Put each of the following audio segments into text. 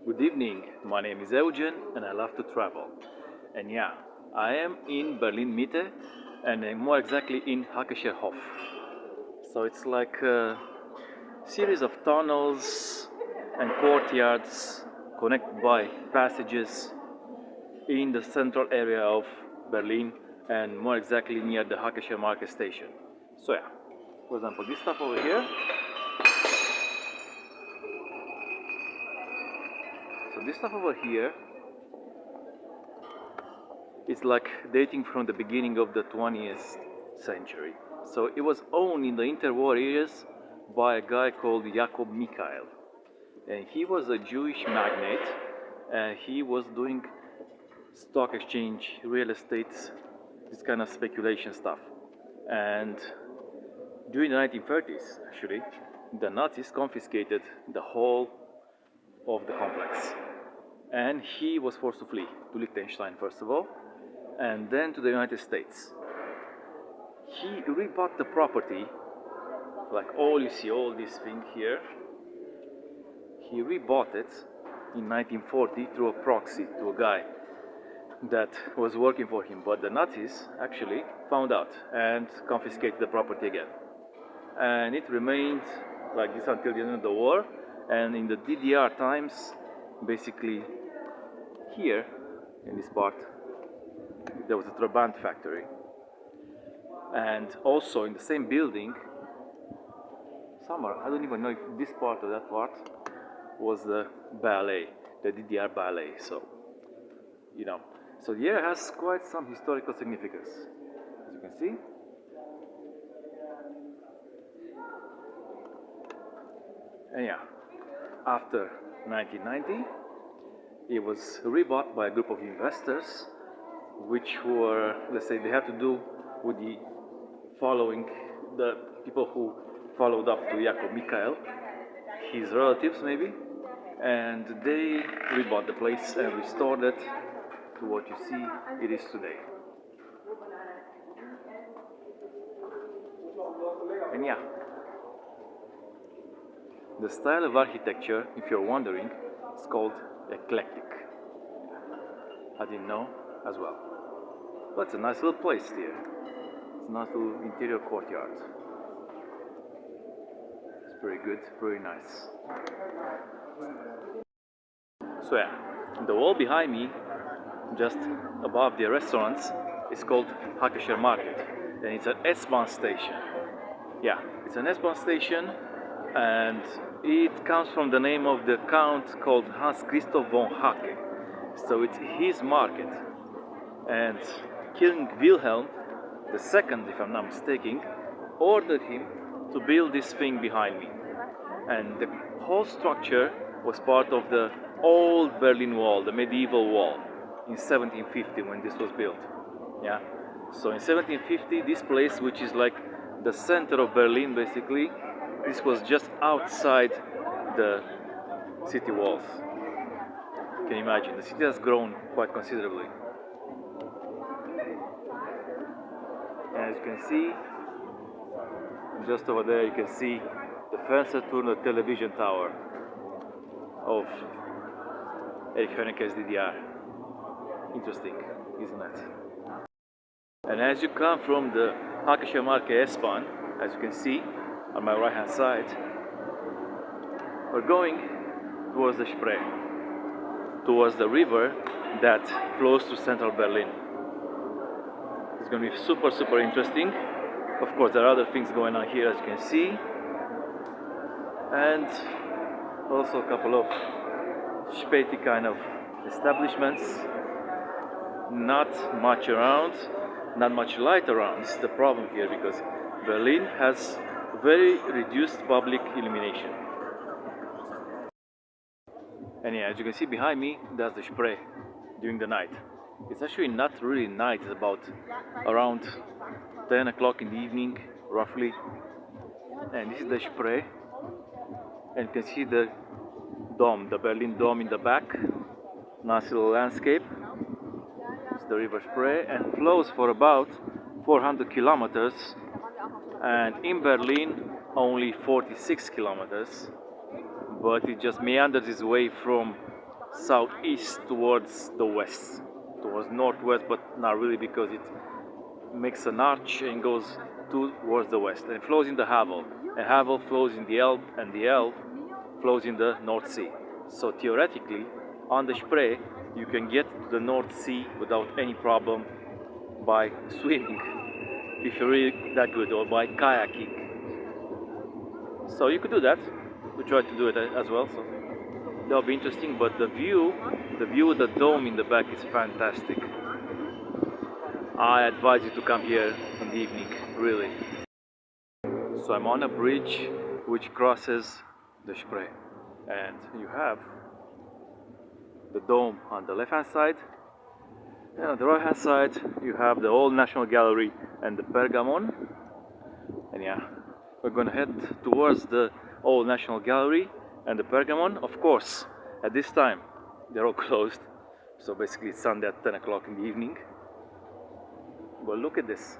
Good evening, my name is Eugen and I love to travel. And yeah, I am in Berlin Mitte and more exactly in Hackescherhof. So it's like a series of tunnels and courtyards connected by passages in the central area of Berlin and more exactly near the Hackescher Market station. So yeah, for example, this stuff over here. So this stuff over here is like dating from the beginning of the 20th century. So it was owned in the interwar years by a guy called Jacob Michael. And he was a Jewish magnate and he was doing stock exchange, real estate, this kind of speculation stuff. And during the 1930s, actually, the Nazis confiscated the whole of the complex. And he was forced to flee to Liechtenstein, first of all, and then to the United States. He rebought the property, like all you see, all this thing here. He rebought it in 1940 through a proxy to a guy that was working for him, but the Nazis actually found out and confiscated the property again. And it remained like this until the end of the war. And in the DDR times, basically here in this part, there was a Trabant factory. And also in the same building, somewhere, I don't even know if this part or that part, was the ballet, the DDR ballet. So, you know, so the area has quite some historical significance, as you can see. And yeah, after 1990, it was rebought by a group of investors, which were, let's say, they had to do with the following, the people who followed up to Jacob Michael, his relatives maybe, and they rebought the place and restored it to what you see it is today. And yeah, the style of architecture, if you're wondering, is called eclectic. I didn't know as well. But it's a nice little place here. It's a nice little interior courtyard. It's pretty good, pretty nice. So yeah, the wall behind me, just above the restaurants, is called Hackescher Market. And it's an S-Bahn station. Yeah, it's an S-Bahn station and it comes from the name of the count called Hans Christoph von Hacke. So it's his market. And King Wilhelm II, if I'm not mistaken, ordered him to build this thing behind me. And the whole structure was part of the old Berlin Wall, the medieval wall, in 1750 when this was built. Yeah. So in 1750, this place, which is like the center of Berlin, basically, this was just outside the city walls. You can imagine, the city has grown quite considerably. And as you can see, just over there you can see the Fernsehturm television tower of Erich Honecker's DDR. Interesting, isn't it? And as you come from the Hackescher Marke S-Bahn, as you can see on my right hand side, we're going towards the Spree, towards the river that flows through central Berlin. It's going to be super interesting. Of course, there are other things going on here, as you can see, and also a couple of Späti kind of establishments. Not much around, not much light around. This is the problem here because Berlin has very reduced public illumination. And yeah, as you can see behind me, that's the Spree during the night. It's actually not really night, it's about around 10 o'clock in the evening, roughly. And this is the Spree. And you can see the dome, the Berlin Dome in the back. Nice little landscape. It's the river Spree and flows for about 400 kilometers. And in Berlin, only 46 kilometers. But it just meanders its way from southeast towards the west, towards northwest, but not really because it makes an arch and goes towards the west. And it flows in the Havel. And Havel flows in the Elbe, and the Elbe flows in the North Sea. So theoretically, on the Spree, you can get to the North Sea without any problem by swimming, if you're really that good, or by kayaking. So you could do that. We tried to do it as well, so that'll be interesting. But the view of the dome in the back is fantastic. I advise you to come here in the evening, really. So I'm on a bridge which crosses the Spree, and you have the dome on the left hand side, and on the right hand side you have the Old National Gallery and the Pergamon. And yeah, we're gonna head towards the Old National Gallery and the Pergamon. Of course, at this time they're all closed, so basically it's Sunday at 10 o'clock in the evening. But look at this.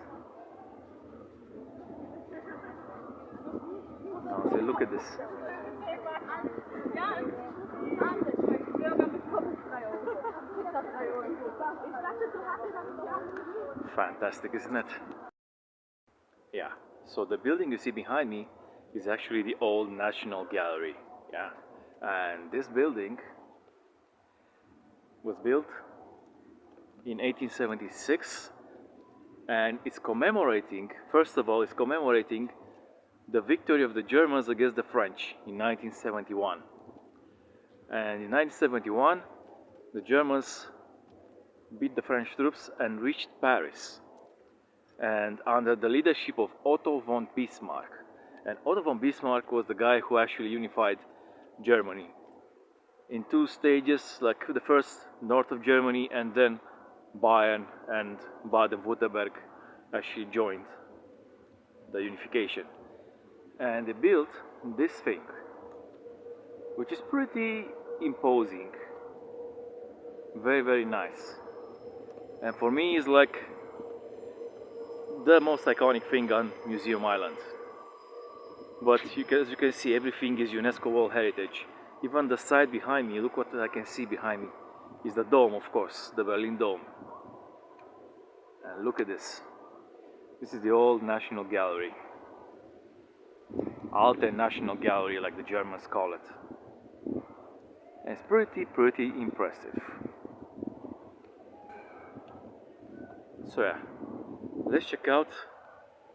Honestly, look at this. Fantastic, isn't it? Yeah, so the building you see behind me is actually the Old National Gallery. Yeah, and this building was built in 1876, and it's commemorating, first of all, it's commemorating the victory of the Germans against the French in 1971. And in 1971, the Germans beat the French troops and reached Paris, and under the leadership of Otto von Bismarck. And Otto von Bismarck was the guy who actually unified Germany in two stages, like the first north of Germany, and then Bayern and Baden-Württemberg actually joined the unification. And they built this thing, which is pretty imposing, very, very nice. And for me, it's like the most iconic thing on Museum Island. But as you can see, everything is UNESCO World Heritage. Even the side behind me, look what I can see behind me, is the dome, of course, the Berlin Dome. And look at this. This is the Old National Gallery. Alte National Gallery, like the Germans call it. And it's pretty impressive. So yeah, let's check out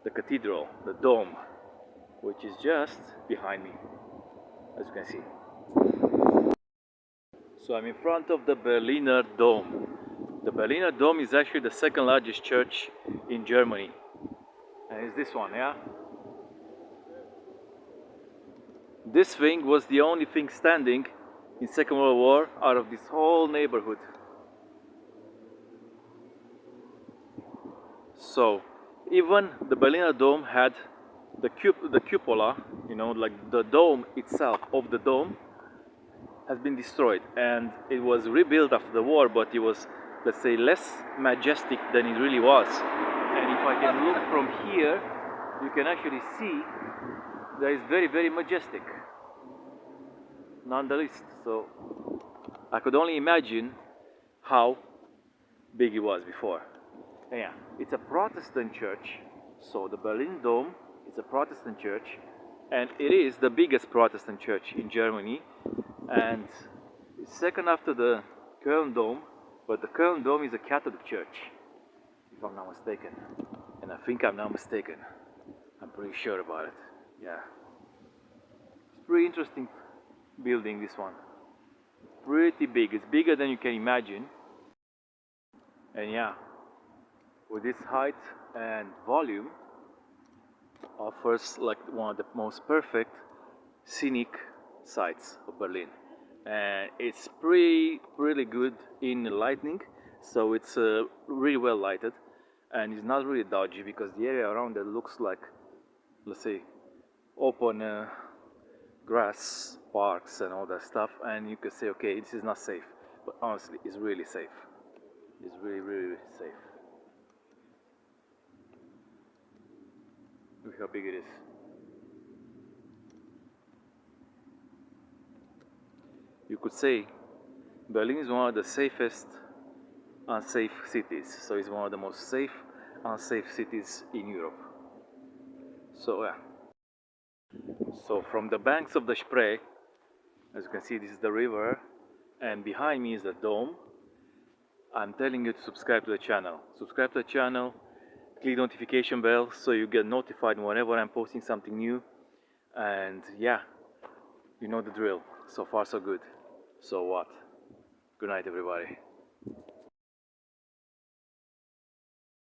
the cathedral, the dome, which is just behind me, as you can see. So I'm in front of the Berliner Dome. The Berliner Dome is actually the second largest church in Germany. And it's this one, yeah? This thing was the only thing standing in Second World War out of this whole neighborhood. So even the Berliner Dome had the cupola, you know, like the dome itself of the dome has been destroyed, and it was rebuilt after the war, but it was, let's say, less majestic than it really was. And if I can look from here, you can actually see that it's very, very majestic, none the least. So I could only imagine how big it was before. And yeah, it's a Protestant church, so the Berlin Dome is a Protestant church, and it is the biggest Protestant church in Germany, and it's second after the Köln Dome, but the Köln Dome is a Catholic church, if I'm not mistaken. And I think I'm not mistaken. I'm pretty sure about it. Yeah. It's pretty interesting building, this one. Pretty big. It's bigger than you can imagine. And yeah, with this height and volume, offers like one of the most perfect scenic sights of Berlin. And it's really good in lighting, so it's really well lighted, and it's not really dodgy because the area around it looks like, let's say, open grass parks and all that stuff, and you could say, okay, this is not safe, but honestly, it's really safe. It's really safe. Look how big it is. You could say Berlin is one of the safest unsafe cities. So it's one of the most safe unsafe cities in Europe. So yeah. So from the banks of the Spree, as you can see, this is the river, and behind me is the dome. I'm telling you to subscribe to the channel. Subscribe to the channel, click notification bell so you get notified whenever I'm posting something new. And yeah, you know the drill. So far so good. So what? Good night everybody.